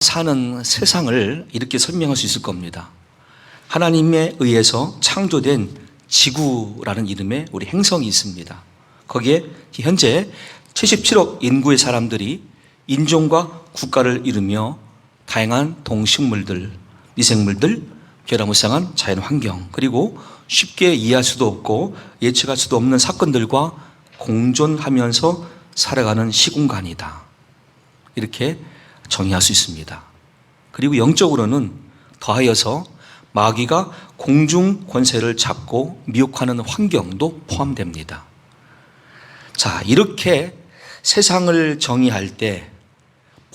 사는 세상을 이렇게 설명할 수 있을 겁니다. 하나님에 의해서 창조된 지구라는 이름의 우리 행성이 있습니다. 거기에 현재 77억 인구의 사람들이 인종과 국가를 이루며 다양한 동식물들, 미생물들, 변화무쌍한 자연환경, 그리고 쉽게 이해할 수도 없고 예측할 수도 없는 사건들과 공존하면서 살아가는 시공간이다. 이렇게 정의할 수 있습니다. 그리고 영적으로는 더하여서 마귀가 공중 권세를 잡고 미혹하는 환경도 포함됩니다. 자, 이렇게 세상을 정의할 때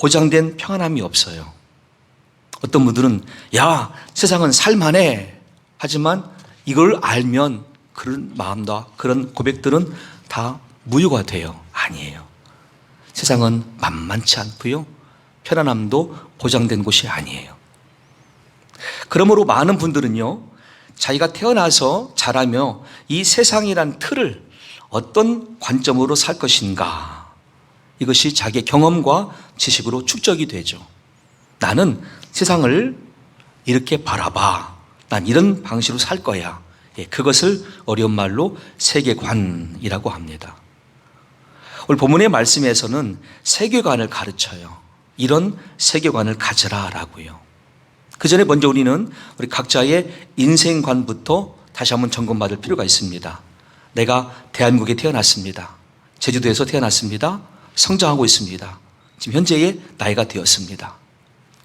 보장된 평안함이 없어요. 어떤 분들은 야, 세상은 살만해. 하지만 이걸 알면 그런 마음과 그런 고백들은 다 무효가 돼요. 아니에요. 세상은 만만치 않고요. 편안함도 보장된 곳이 아니에요. 그러므로 많은 분들은요, 자기가 태어나서 자라며 이 세상이란 틀을 어떤 관점으로 살 것인가, 이것이 자기의 경험과 지식으로 축적이 되죠. 나는 세상을 이렇게 바라봐. 난 이런 방식으로 살 거야. 그것을 어려운 말로 세계관이라고 합니다. 오늘 본문의 말씀에서는 세계관을 가르쳐요. 이런 세계관을 가져라라고요. 그 전에 먼저 우리 각자의 인생관부터 다시 한번 점검받을 필요가 있습니다. 내가 대한민국에 태어났습니다. 제주도에서 태어났습니다. 성장하고 있습니다. 지금 현재의 나이가 되었습니다.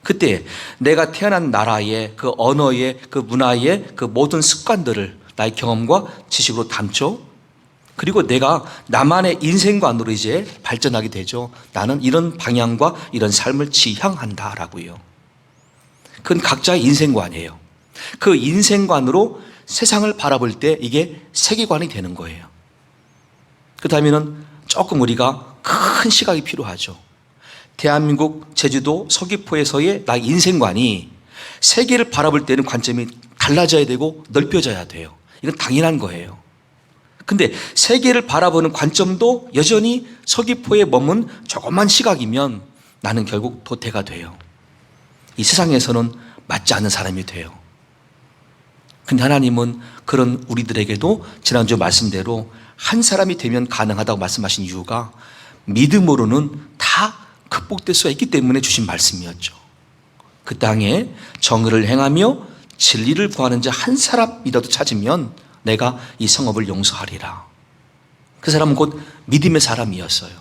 그때 내가 태어난 나라의 그 언어의 그 문화의 그 모든 습관들을 나의 경험과 지식으로 담죠. 그리고 내가 나만의 인생관으로 이제 발전하게 되죠. 나는 이런 방향과 이런 삶을 지향한다라고요. 그건 각자의 인생관이에요. 그 인생관으로 세상을 바라볼 때 이게 세계관이 되는 거예요. 그렇다면 조금 우리가 큰 시각이 필요하죠. 대한민국 제주도 서귀포에서의 나의 인생관이 세계를 바라볼 때는 관점이 달라져야 되고 넓혀져야 돼요. 이건 당연한 거예요. 근데 세계를 바라보는 관점도 여전히 서귀포에 머문 조그만 시각이면 나는 결국 도태가 돼요. 이 세상에서는 맞지 않는 사람이 돼요. 근데 하나님은 그런 우리들에게도 지난주 말씀대로 한 사람이 되면 가능하다고 말씀하신 이유가 믿음으로는 다 극복될 수가 있기 때문에 주신 말씀이었죠. 그 땅에 정의를 행하며 진리를 구하는 자 한 사람이라도 찾으면 내가 이 성읍을 용서하리라. 그 사람은 곧 믿음의 사람이었어요.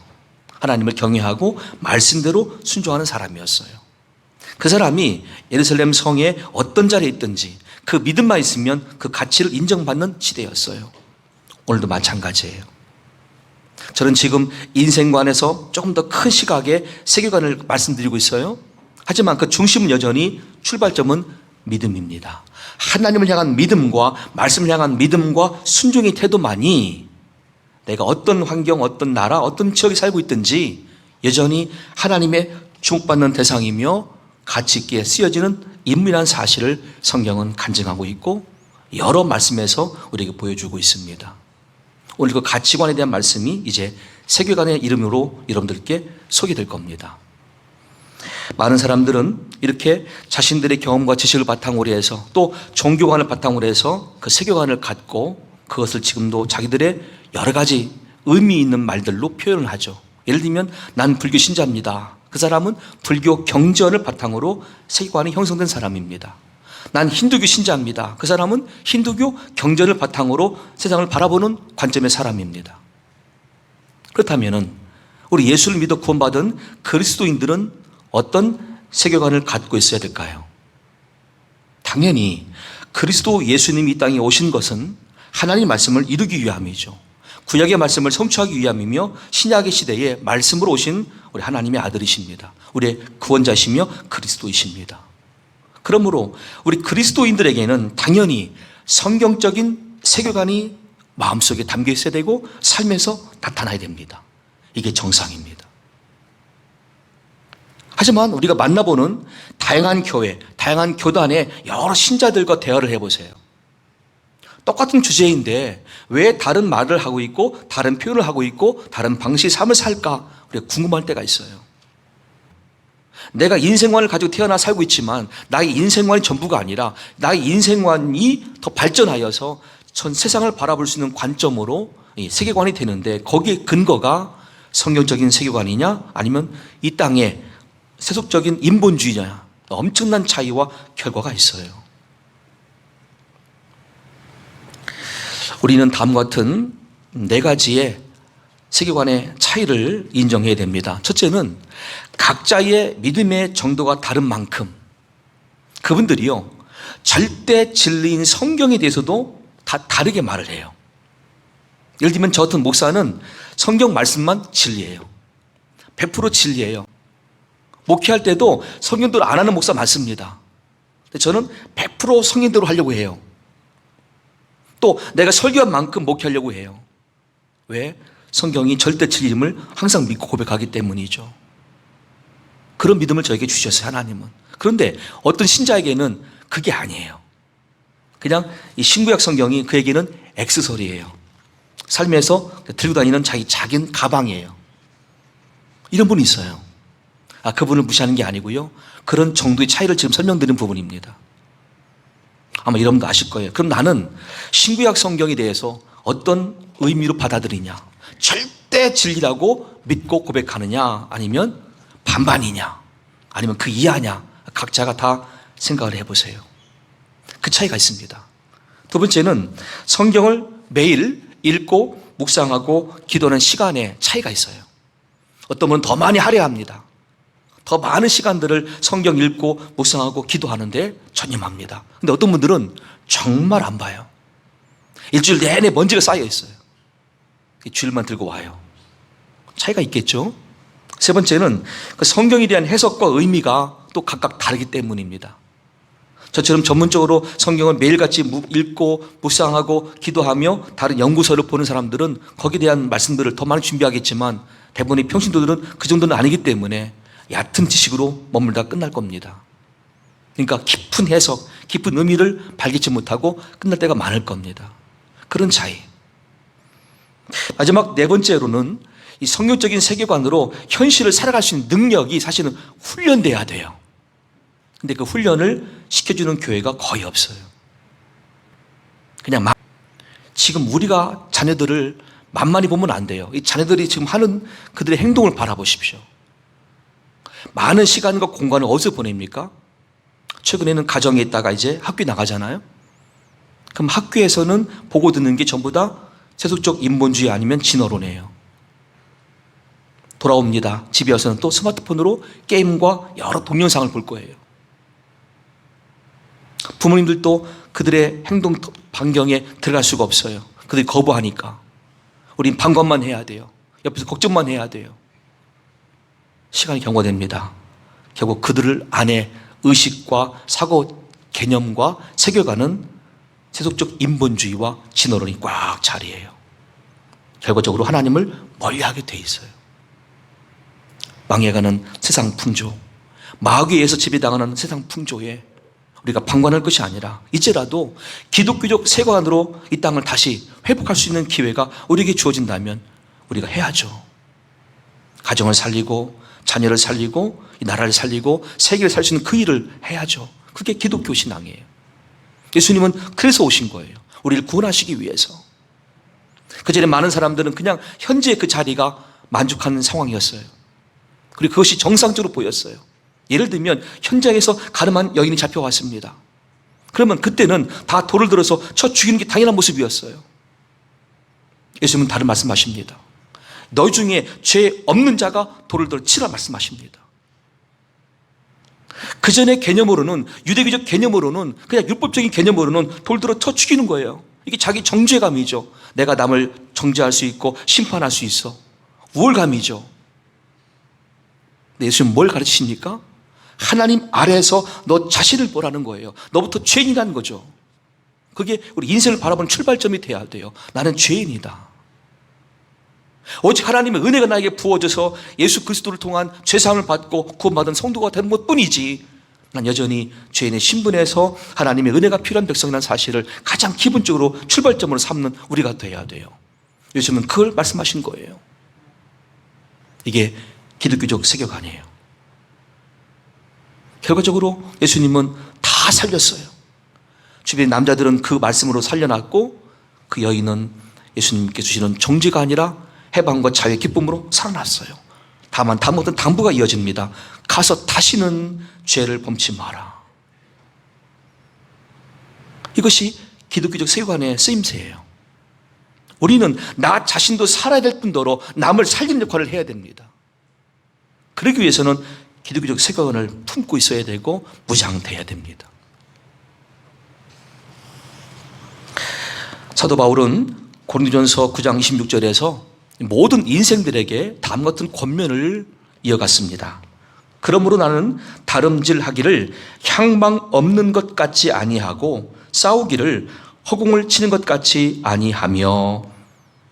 하나님을 경외하고 말씀대로 순종하는 사람이었어요. 그 사람이 예루살렘 성에 어떤 자리에 있든지 그 믿음만 있으면 그 가치를 인정받는 시대였어요. 오늘도 마찬가지예요. 저는 지금 인생관에서 조금 더 큰 시각의 세계관을 말씀드리고 있어요. 하지만 그 중심은 여전히 출발점은 믿음입니다. 하나님을 향한 믿음과 말씀을 향한 믿음과 순종의 태도만이 내가 어떤 환경, 어떤 나라, 어떤 지역에 살고 있든지 여전히 하나님의 주목받는 대상이며 가치 있게 쓰여지는 인물이라는 사실을 성경은 간증하고 있고 여러 말씀에서 우리에게 보여주고 있습니다. 오늘 그 가치관에 대한 말씀이 이제 세계관의 이름으로 여러분들께 소개될 겁니다. 많은 사람들은 이렇게 자신들의 경험과 지식을 바탕으로 해서 또 종교관을 바탕으로 해서 그 세계관을 갖고 그것을 지금도 자기들의 여러 가지 의미 있는 말들로 표현을 하죠. 예를 들면 난 불교 신자입니다. 그 사람은 불교 경전을 바탕으로 세계관이 형성된 사람입니다. 난 힌두교 신자입니다. 그 사람은 힌두교 경전을 바탕으로 세상을 바라보는 관점의 사람입니다. 그렇다면 우리 예수를 믿어 구원받은 그리스도인들은 어떤 세계관을 갖고 있어야 될까요? 당연히 그리스도 예수님이 이 땅에 오신 것은 하나님의 말씀을 이루기 위함이죠. 구약의 말씀을 성취하기 위함이며 신약의 시대에 말씀으로 오신 우리 하나님의 아들이십니다. 우리의 구원자시며 그리스도이십니다. 그러므로 우리 그리스도인들에게는 당연히 성경적인 세계관이 마음속에 담겨 있어야 되고 삶에서 나타나야 됩니다. 이게 정상입니다. 하지만 우리가 만나보는 다양한 교회, 다양한 교단의 여러 신자들과 대화를 해보세요. 똑같은 주제인데 왜 다른 말을 하고 있고 다른 표현을 하고 있고 다른 방식의 삶을 살까 우리가 궁금할 때가 있어요. 내가 인생관을 가지고 태어나 살고 있지만 나의 인생관이 전부가 아니라 나의 인생관이 더 발전하여서 전 세상을 바라볼 수 있는 관점으로 이 세계관이 되는데 거기에 근거가 성경적인 세계관이냐 아니면 이 땅의 세속적인 인본주의냐 엄청난 차이와 결과가 있어요. 우리는 다음과 같은 네 가지의 세계관의 차이를 인정해야 됩니다. 첫째는 각자의 믿음의 정도가 다른 만큼 그분들이요 절대 진리인 성경에 대해서도 다 다르게 말을 해요. 예를 들면 저 같은 목사는 성경 말씀만 진리예요. 100% 진리예요. 목회할 때도 성경대로 안 하는 목사 많습니다. 근데 저는 100% 성경대로 하려고 해요. 또 내가 설교한 만큼 목회하려고 해요. 왜? 성경이 절대 진리임을 항상 믿고 고백하기 때문이죠. 그런 믿음을 저에게 주셨어요, 하나님은. 그런데 어떤 신자에게는 그게 아니에요. 그냥 이 신구약 성경이 그에게는 액세서리예요. 삶에서 들고 다니는 자기 작은 가방이에요. 이런 분이 있어요. 그분을 무시하는 게 아니고요. 그런 정도의 차이를 지금 설명드리는 부분입니다. 아마 여러분도 아실 거예요. 그럼 나는 신구약 성경에 대해서 어떤 의미로 받아들이냐? 절대 진리라고 믿고 고백하느냐? 아니면 반반이냐? 아니면 그 이하냐? 각자가 다 생각을 해보세요. 그 차이가 있습니다. 두 번째는 성경을 매일 읽고 묵상하고 기도하는 시간에 차이가 있어요. 어떤 분은 더 많이 하려 합니다. 더 많은 시간들을 성경 읽고 묵상하고 기도하는데 전념합니다. 근데 어떤 분들은 정말 안 봐요. 일주일 내내 먼지가 쌓여 있어요. 주일만 들고 와요. 차이가 있겠죠? 세 번째는 그 성경에 대한 해석과 의미가 또 각각 다르기 때문입니다. 저처럼 전문적으로 성경을 매일같이 읽고 묵상하고 기도하며 다른 연구서를 보는 사람들은 거기에 대한 말씀들을 더 많이 준비하겠지만 대부분의 평신도들은 그 정도는 아니기 때문에 얕은 지식으로 머물다 끝날 겁니다. 그러니까 깊은 해석, 깊은 의미를 발견치 못하고 끝날 때가 많을 겁니다. 그런 차이. 마지막 네 번째로는 이 성경적인 세계관으로 현실을 살아갈 수 있는 능력이 사실은 훈련돼야 돼요. 근데 그 훈련을 시켜주는 교회가 거의 없어요. 그냥 지금 우리가 자녀들을 만만히 보면 안 돼요. 이 자녀들이 지금 하는 그들의 행동을 바라보십시오. 많은 시간과 공간을 어디서 보냅니까? 최근에는 가정에 있다가 이제 학교에 나가잖아요. 그럼 학교에서는 보고 듣는 게 전부 다 세속적 인본주의 아니면 진화론이에요. 돌아옵니다. 집에 와서는 또 스마트폰으로 게임과 여러 동영상을 볼 거예요. 부모님들도 그들의 행동 반경에 들어갈 수가 없어요. 그들이 거부하니까. 우린 방관만 해야 돼요. 옆에서 걱정만 해야 돼요. 시간이 경과됩니다. 결국 그들 안에 의식과 사고 개념과 세계관은 세속적 인본주의와 진화론이 꽉 자리해요. 결과적으로 하나님을 멀리하게 돼 있어요. 망해가는 세상 풍조, 마귀에 의해서 지배당하는 세상 풍조에 우리가 방관할 것이 아니라 이제라도 기독교적 세계관으로 이 땅을 다시 회복할 수 있는 기회가 우리에게 주어진다면 우리가 해야죠. 가정을 살리고 자녀를 살리고 이 나라를 살리고 세계를 살 수 있는 그 일을 해야죠. 그게 기독교 신앙이에요. 예수님은 그래서 오신 거예요. 우리를 구원하시기 위해서. 그전에 많은 사람들은 그냥 현재 그 자리가 만족하는 상황이었어요. 그리고 그것이 정상적으로 보였어요. 예를 들면 현장에서 가늠한 여인이 잡혀왔습니다. 그러면 그때는 다 돌을 들어서 쳐 죽이는 게 당연한 모습이었어요. 예수님은 다른 말씀하십니다. 너희 중에 죄 없는 자가 돌을 들어 치라 말씀하십니다. 그 전의 개념으로는, 유대교적 개념으로는, 그냥 율법적인 개념으로는 돌 들어 쳐 죽이는 거예요. 이게 자기 정죄감이죠. 내가 남을 정죄할 수 있고 심판할 수 있어. 우월감이죠. 근데 예수님은 뭘 가르치십니까? 하나님 아래에서 너 자신을 보라는 거예요. 너부터 죄인이라는 거죠. 그게 우리 인생을 바라보는 출발점이 돼야 돼요. 나는 죄인이다. 오직 하나님의 은혜가 나에게 부어져서 예수 그리스도를 통한 죄사함을 받고 구원받은 성도가 되는 것뿐이지 난 여전히 죄인의 신분에서 하나님의 은혜가 필요한 백성이라는 사실을 가장 기본적으로 출발점으로 삼는 우리가 돼야 돼요. 요즘은 그걸 말씀하신 거예요. 이게 기독교적 세계관이에요. 결과적으로 예수님은 다 살렸어요. 주변의 남자들은 그 말씀으로 살려놨고 그 여인은 예수님께 주시는 정죄가 아니라 해방과 자유의 기쁨으로 살아났어요. 다만 다음부터는 당부가 이어집니다. 가서 다시는 죄를 범치 마라. 이것이 기독교적 세관의 쓰임새예요. 우리는 나 자신도 살아야 될 뿐더러 남을 살리는 역할을 해야 됩니다. 그러기 위해서는 기독교적 세관을 품고 있어야 되고 무장돼야 됩니다. 사도 바울은 고린도전서 9장 26절에서 모든 인생들에게 다음 같은 권면을 이어갔습니다. 그러므로 나는 다름질하기를 향방 없는 것 같지 아니하고 싸우기를 허공을 치는 것 같이 아니하며.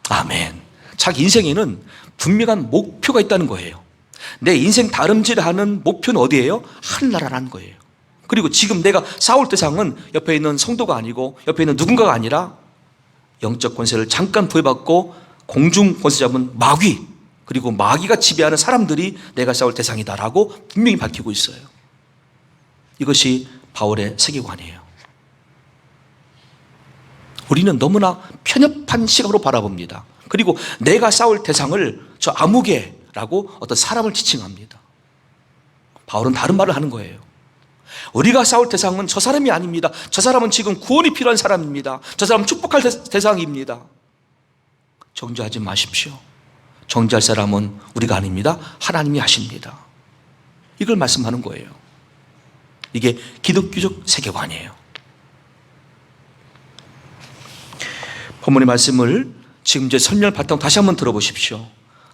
아멘. 자기 인생에는 분명한 목표가 있다는 거예요. 내 인생 다름질하는 목표는 어디예요? 하늘나라라는 거예요. 그리고 지금 내가 싸울 대상은 옆에 있는 성도가 아니고 옆에 있는 누군가가 아니라 영적 권세를 잠깐 부여받고 공중 권세 잡은 마귀, 그리고 마귀가 지배하는 사람들이 내가 싸울 대상이다라고 분명히 밝히고 있어요. 이것이 바울의 세계관이에요. 우리는 너무나 편협한 시각으로 바라봅니다. 그리고 내가 싸울 대상을 저 아무개라고 어떤 사람을 지칭합니다. 바울은 다른 말을 하는 거예요. 우리가 싸울 대상은 저 사람이 아닙니다. 저 사람은 지금 구원이 필요한 사람입니다. 저 사람은 축복할 대상입니다. 정죄하지 마십시오. 정죄할 사람은 우리가 아닙니다. 하나님이 하십니다. 이걸 말씀하는 거예요. 이게 기독교적 세계관이에요. 본문의 말씀을 지금 이제 설명을 바탕으로 다시 한번 들어보십시오.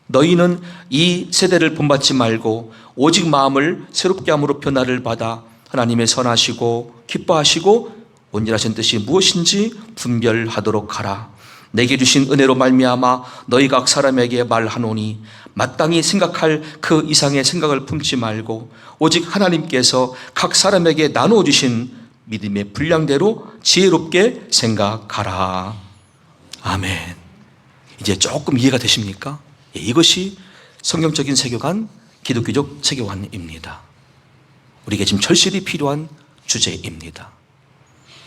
너희는 이 세대를 본받지 말고 오직 마음을 새롭게 함으로 변화를 받아 하나님의 선하시고 기뻐하시고 온전하신 뜻이 무엇인지 분별하도록 하라. 내게 주신 은혜로 말미암아 너희가 각 사람에게 말하노니 마땅히 생각할 그 이상의 생각을 품지 말고 오직 하나님께서 각 사람에게 나누어 주신 믿음의 분량대로 지혜롭게 생각하라. 아멘. 이제 조금 이해가 되십니까? 이것이 성경적인 세계관, 기독교적 세계관입니다. 우리에게 지금 절실히 필요한 주제입니다.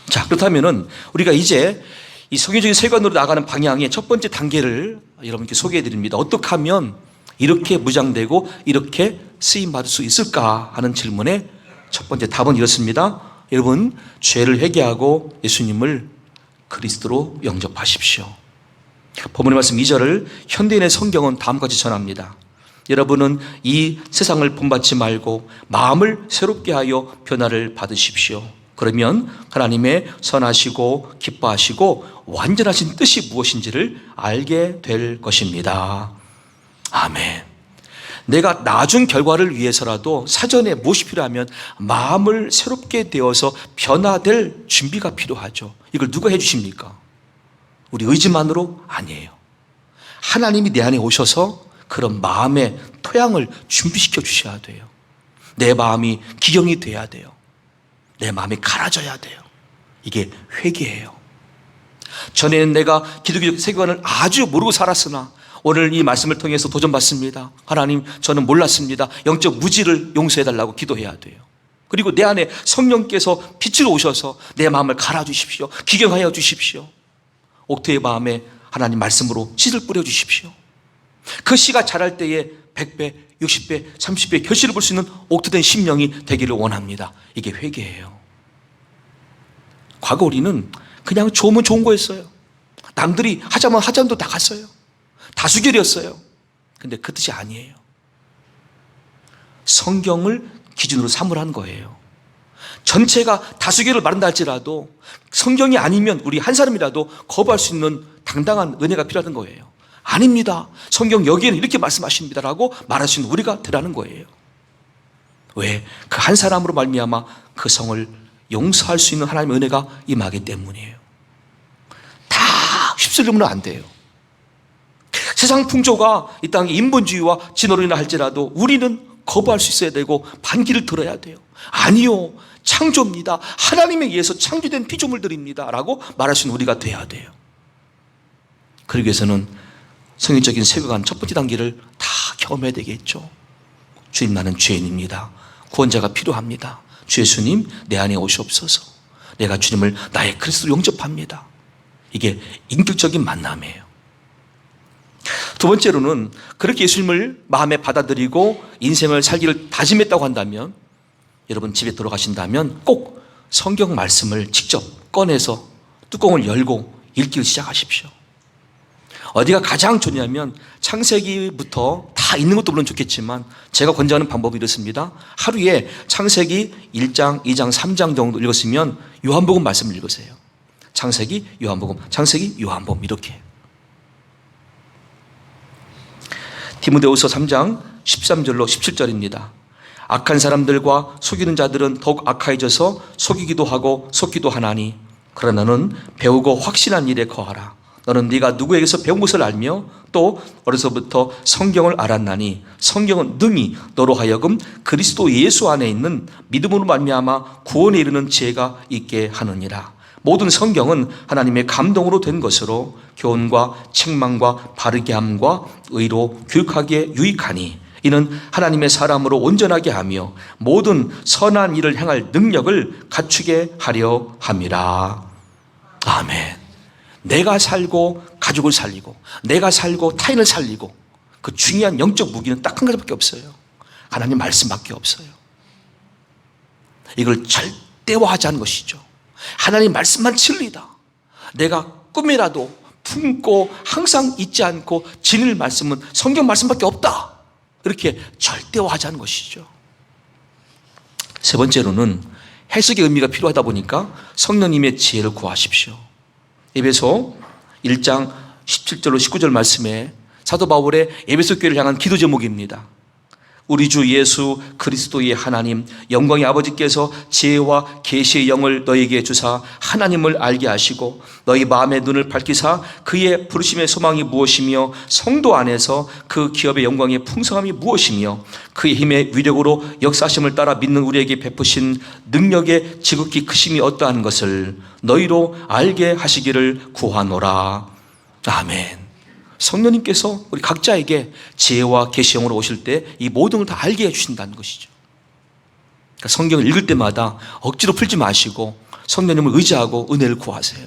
자, 그렇다면은 우리가 이제 이 성경적인 세계관으로 나가는 방향의 첫 번째 단계를 여러분께 소개해 드립니다. 어떻게 하면 이렇게 무장되고 이렇게 쓰임받을 수 있을까 하는 질문의 첫 번째 답은 이렇습니다. 여러분, 죄를 회개하고 예수님을 그리스도로 영접하십시오. 본문의 말씀 2절을 현대인의 성경은 다음과 같이 전합니다. 여러분은 이 세상을 본받지 말고 마음을 새롭게 하여 변화를 받으십시오. 그러면 하나님의 선하시고 기뻐하시고 완전하신 뜻이 무엇인지를 알게 될 것입니다. 아멘. 내가 나중 결과를 위해서라도 사전에 무엇이 필요하면 마음을 새롭게 되어서 변화될 준비가 필요하죠. 이걸 누가 해주십니까? 우리 의지만으로 아니에요. 하나님이 내 안에 오셔서 그런 마음의 토양을 준비시켜 주셔야 돼요. 내 마음이 기경이 돼야 돼요. 내 마음이 갈아져야 돼요. 이게 회개예요. 전에는 내가 기독교적 세계관을 아주 모르고 살았으나 오늘 이 말씀을 통해서 도전받습니다. 하나님, 저는 몰랐습니다. 영적 무지를 용서해달라고 기도해야 돼요. 그리고 내 안에 성령께서 빛으로 오셔서 내 마음을 갈아주십시오. 기경하여 주십시오. 옥토의 마음에 하나님 말씀으로 씨를 뿌려주십시오. 그 씨가 자랄 때에 100배, 60배, 30배 결실을 볼 수 있는 옥토된 심령이 되기를 원합니다. 이게 회개예요. 과거 우리는 그냥 좋으면 좋은 거였어요. 남들이 하자면 하자도 다 갔어요. 다수결이었어요. 근데 그 뜻이 아니에요. 성경을 기준으로 삼으라는 거예요. 전체가 다수결을 말한다 할지라도 성경이 아니면 우리 한 사람이라도 거부할 수 있는 당당한 은혜가 필요한 거예요. 아닙니다. 성경 여기에는 이렇게 말씀하십니다라고 말할 수 있는 우리가 되라는 거예요. 왜? 그 한 사람으로 말미암아 그 성을 용서할 수 있는 하나님의 은혜가 임하기 때문이에요. 다 휩쓸리면 안 돼요. 세상 풍조가 이 땅의 인본주의와 진화로 인하 할지라도 우리는 거부할 수 있어야 되고 반기를 들어야 돼요. 아니요, 창조입니다. 하나님에 의해서 창조된 피조물들입니다 라고 말할 수 있는 우리가 돼야 돼요. 그러기 위해서는 성경적인 세계관 첫 번째 단계를 다 경험해야 되겠죠. 주님, 나는 죄인입니다. 구원자가 필요합니다. 주 예수님 내 안에 오시옵소서. 내가 주님을 나의 그리스도로 영접합니다. 이게 인격적인 만남이에요. 두 번째로는 그렇게 예수님을 마음에 받아들이고 인생을 살기를 다짐했다고 한다면, 여러분 집에 들어가신다면 꼭 성경 말씀을 직접 꺼내서 뚜껑을 열고 읽기를 시작하십시오. 어디가 가장 좋냐면 창세기부터 다 읽는 것도 물론 좋겠지만 제가 권장하는 방법이 이렇습니다. 하루에 창세기 1장, 2장, 3장 정도 읽었으면 요한복음 말씀을 읽으세요. 창세기, 요한복음, 창세기, 요한복음 이렇게. 디모데후서 3장 13절로 17절입니다. 악한 사람들과 속이는 자들은 더욱 악하여져서 속이기도 하고 속기도 하나니 그러나 너는 배우고 확신한 일에 거하라. 너는 네가 누구에게서 배운 것을 알며 또 어려서부터 성경을 알았나니 성경은 능히 너로 하여금 그리스도 예수 안에 있는 믿음으로 말미암아 구원에 이르는 지혜가 있게 하느니라. 모든 성경은 하나님의 감동으로 된 것으로 교훈과 책망과 바르게 함과 의로 교육하기에 유익하니 이는 하나님의 사람으로 온전하게 하며 모든 선한 일을 행할 능력을 갖추게 하려 함이라. 아멘. 내가 살고 가족을 살리고 내가 살고 타인을 살리고 그 중요한 영적 무기는 딱 한 가지밖에 없어요. 하나님 말씀밖에 없어요. 이걸 절대화하지 않은 것이죠. 하나님 말씀만 진리다. 내가 꿈이라도 품고 항상 잊지 않고 지닐 말씀은 성경 말씀밖에 없다. 이렇게 절대화하지 않은 것이죠. 세 번째로는 해석의 의미가 필요하다 보니까 성령님의 지혜를 구하십시오. 에베소 1장 17절로 19절 말씀에 사도 바울의 에베소 교회를 향한 기도 제목입니다. 우리 주 예수 그리스도의 하나님 영광의 아버지께서 지혜와 계시의 영을 너희에게 주사 하나님을 알게 하시고 너희 마음의 눈을 밝히사 그의 부르심의 소망이 무엇이며 성도 안에서 그 기업의 영광의 풍성함이 무엇이며 그의 힘의 위력으로 역사하심을 따라 믿는 우리에게 베푸신 능력의 지극히 크심이 어떠한 것을 너희로 알게 하시기를 구하노라. 아멘. 성령님께서 우리 각자에게 지혜와 계시형으로 오실 때 이 모든 걸 다 알게 해주신다는 것이죠. 그러니까 성경을 읽을 때마다 억지로 풀지 마시고 성령님을 의지하고 은혜를 구하세요.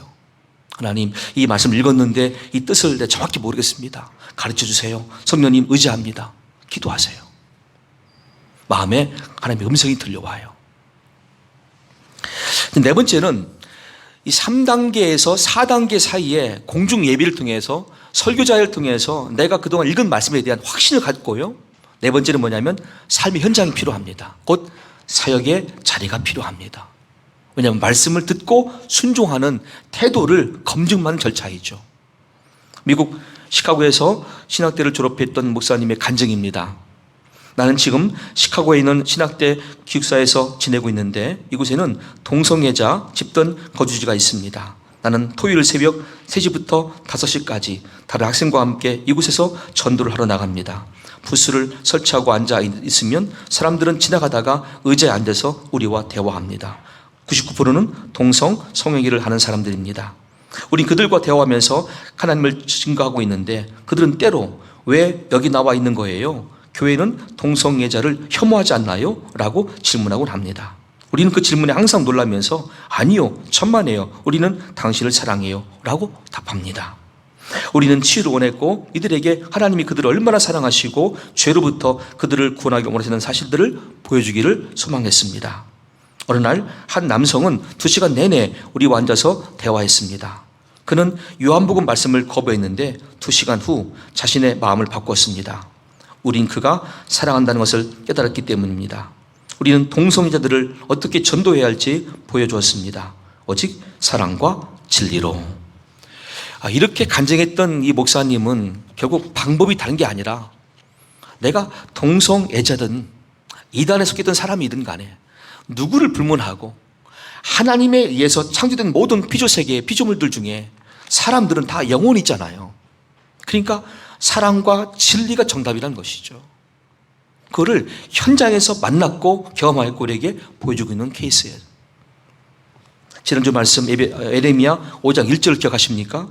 하나님, 이 말씀 읽었는데 이 뜻을 내가 정확히 모르겠습니다. 가르쳐 주세요. 성령님 의지합니다. 기도하세요. 마음에 하나님의 음성이 들려와요. 네 번째는 이 3단계에서 4단계 사이에 공중 예비를 통해서 설교자를 통해서 내가 그동안 읽은 말씀에 대한 확신을 갖고요. 네 번째는 뭐냐면 삶의 현장이 필요합니다. 곧 사역의 자리가 필요합니다. 왜냐하면 말씀을 듣고 순종하는 태도를 검증하는 절차이죠. 미국 시카고에서 신학대를 졸업했던 목사님의 간증입니다. 나는 지금 시카고에 있는 신학대 기숙사에서 지내고 있는데 이곳에는 동성애자 집단 거주지가 있습니다. 나는 토요일 새벽 3시부터 5시까지 다른 학생과 함께 이곳에서 전도를 하러 나갑니다. 부스를 설치하고 앉아 있으면 사람들은 지나가다가 의자에 앉아서 우리와 대화합니다. 99%는 동성 성행위를 하는 사람들입니다. 우린 그들과 대화하면서 하나님을 증거하고 있는데 그들은 때로 왜 여기 나와 있는 거예요? 교회는 동성애자를 혐오하지 않나요? 라고 질문하곤 합니다. 우리는 그 질문에 항상 놀라면서 아니요, 천만에요. 우리는 당신을 사랑해요. 라고 답합니다. 우리는 치유를 원했고 이들에게 하나님이 그들을 얼마나 사랑하시고 죄로부터 그들을 구원하기 원하시는 사실들을 보여주기를 소망했습니다. 어느 날 한 남성은 2시간 내내 우리와 앉아서 대화했습니다. 그는 요한복음 말씀을 거부했는데 2시간 후 자신의 마음을 바꿨습니다. 우린 그가 사랑한다는 것을 깨달았기 때문입니다. 우리는 동성애자들을 어떻게 전도해야 할지 보여주었습니다. 오직 사랑과 진리로. 이렇게 간증했던 이 목사님은 결국 방법이 다른 게 아니라 내가 동성애자든 이단에 속했던 사람이든 간에 누구를 불문하고 하나님에 의해서 창조된 모든 피조세계의 피조물들 중에 사람들은 다 영혼이 있잖아요. 그러니까 사랑과 진리가 정답이라는 것이죠. 그거를 현장에서 만났고 경험하였고 우리에게 보여주고 있는 케이스예요. 지난주 말씀 에레미야 5장 1절을 기억하십니까?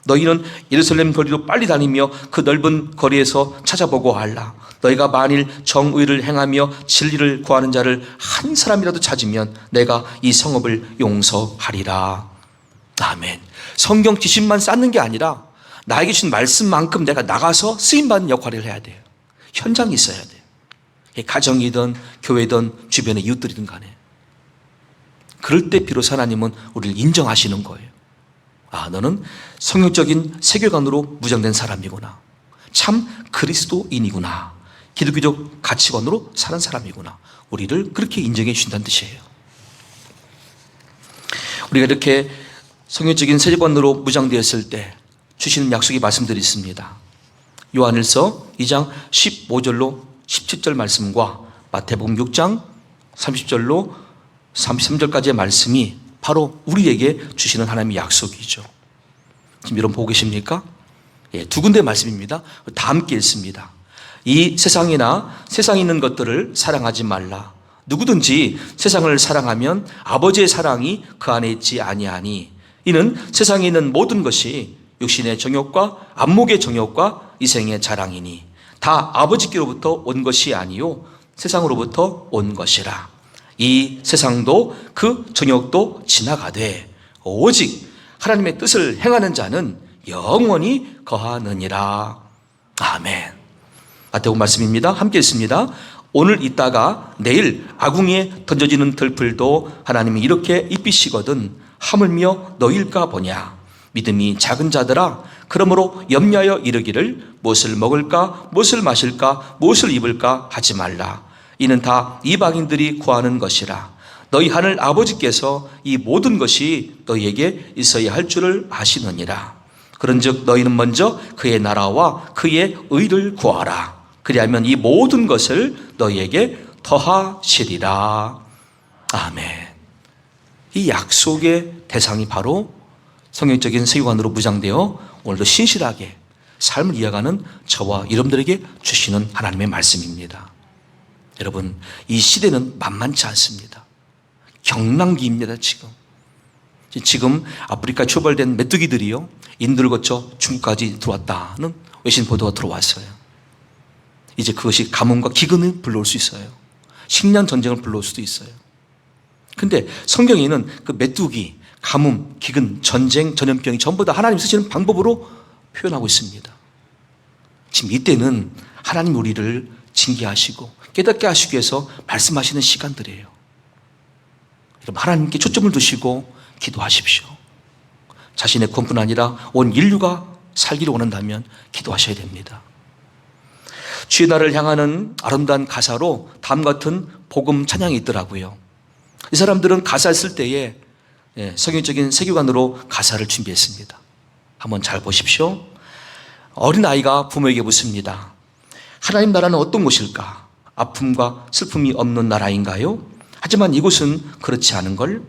너희는 예루살렘 거리로 빨리 다니며 그 넓은 거리에서 찾아보고 알라. 너희가 만일 정의를 행하며 진리를 구하는 자를 한 사람이라도 찾으면 내가 이 성읍을 용서하리라. 아멘. 성경 지식만 쌓는 게 아니라 나에게 주신 말씀만큼 내가 나가서 쓰임받는 역할을 해야 돼요. 현장에 있어야 돼요. 가정이든 교회든 주변의 이웃들이든 간에. 그럴 때 비로소 하나님은 우리를 인정하시는 거예요. 아, 너는 성경적인 세계관으로 무장된 사람이구나. 참 그리스도인이구나. 기독교적 가치관으로 사는 사람이구나. 우리를 그렇게 인정해 주신다는 뜻이에요. 우리가 이렇게 성경적인 세계관으로 무장되었을 때 주시는 약속이 말씀드렸습니다. 요한일서 2장 15절로 17절 말씀과 마태복음 6장 30절로 33절까지의 말씀이 바로 우리에게 주시는 하나님의 약속이죠. 지금 여러분 보고 계십니까? 예, 두 군데 말씀입니다. 다 함께 읽습니다. 이 세상이나 세상에 있는 것들을 사랑하지 말라. 누구든지 세상을 사랑하면 아버지의 사랑이 그 안에 있지 아니하니 이는 세상에 있는 모든 것이 육신의 정욕과 안목의 정욕과 이생의 자랑이니 다 아버지께로부터 온 것이 아니요 세상으로부터 온 것이라. 이 세상도 그 정욕도 지나가되 오직 하나님의 뜻을 행하는 자는 영원히 거하느니라. 아멘. 마태복음 말씀입니다. 함께 읽습니다. 오늘 있다가 내일 아궁이에 던져지는 들풀도 하나님이 이렇게 입히시거든 하물며 너일까 보냐. 믿음이 작은 자들아, 그러므로 염려하여 이르기를 무엇을 먹을까 무엇을 마실까 무엇을 입을까 하지 말라. 이는 다 이방인들이 구하는 것이라. 너희 하늘 아버지께서 이 모든 것이 너희에게 있어야 할 줄을 아시느니라. 그런즉 너희는 먼저 그의 나라와 그의 의를 구하라. 그리하면 이 모든 것을 너희에게 더하시리라. 아멘. 이 약속의 대상이 바로 성경적인 세계관으로 무장되어 오늘도 신실하게 삶을 이어가는 저와 여러분들에게 주시는 하나님의 말씀입니다. 여러분, 이 시대는 만만치 않습니다. 경랑기입니다. 지금 아프리카 초벌된 메뚜기들이요 인도를 거쳐 중국까지 들어왔다는 외신 보도가 들어왔어요. 이제 그것이 가뭄과 기근을 불러올 수 있어요. 식량 전쟁을 불러올 수도 있어요. 근데 성경에는 그 메뚜기, 가뭄, 기근, 전쟁, 전염병이 전부 다 하나님 쓰시는 방법으로 표현하고 있습니다. 지금 이때는 하나님 우리를 징계하시고 깨닫게 하시기 위해서 말씀하시는 시간들이에요. 여러분, 하나님께 초점을 두시고 기도하십시오. 자신의 권뿐 아니라 온 인류가 살기를 원한다면 기도하셔야 됩니다. 주의 나라를 향하는 아름다운 가사로 다음 같은 복음 찬양이 있더라고요. 이 사람들은 가사를 쓸 때에 성경적인 세계관으로 가사를 준비했습니다. 한번 잘 보십시오. 어린아이가 부모에게 묻습니다. 하나님 나라는 어떤 곳일까? 아픔과 슬픔이 없는 나라인가요? 하지만 이곳은 그렇지 않은 걸.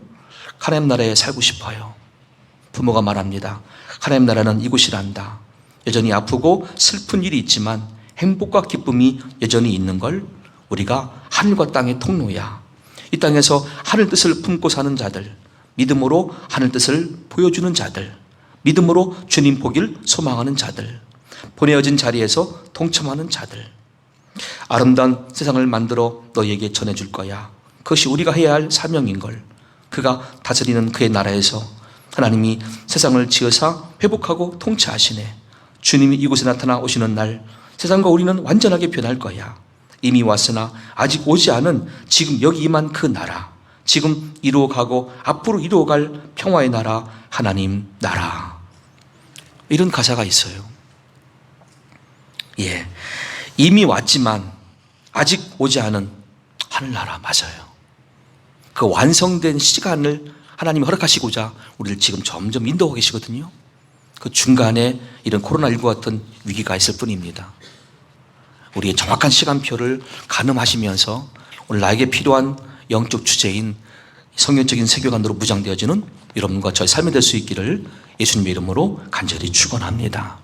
하나님 나라에 살고 싶어요. 부모가 말합니다. 하나님 나라는 이곳이란다. 여전히 아프고 슬픈 일이 있지만 행복과 기쁨이 여전히 있는 걸. 우리가 하늘과 땅의 통로야. 이 땅에서 하늘 뜻을 품고 사는 자들, 믿음으로 하늘 뜻을 보여주는 자들, 믿음으로 주님 보길 소망하는 자들, 보내어진 자리에서 동참하는 자들, 아름다운 세상을 만들어 너희에게 전해줄 거야. 그것이 우리가 해야 할 사명인걸. 그가 다스리는 그의 나라에서 하나님이 세상을 지으사 회복하고 통치하시네. 주님이 이곳에 나타나 오시는 날 세상과 우리는 완전하게 변할 거야. 이미 왔으나 아직 오지 않은 지금 여기 임한 그 나라, 지금 이루어가고 앞으로 이루어갈 평화의 나라, 하나님 나라. 이런 가사가 있어요. 예, 이미 왔지만 아직 오지 않은 하늘나라 맞아요. 그 완성된 시간을 하나님이 허락하시고자 우리를 지금 점점 인도하고 계시거든요. 그 중간에 이런 코로나19 같은 위기가 있을 뿐입니다. 우리의 정확한 시간표를 가늠하시면서 오늘 나에게 필요한 영적 주제인 성경적인 세계관으로 무장되어지는 여러분과 저의 삶이 될 수 있기를 예수님의 이름으로 간절히 축원합니다.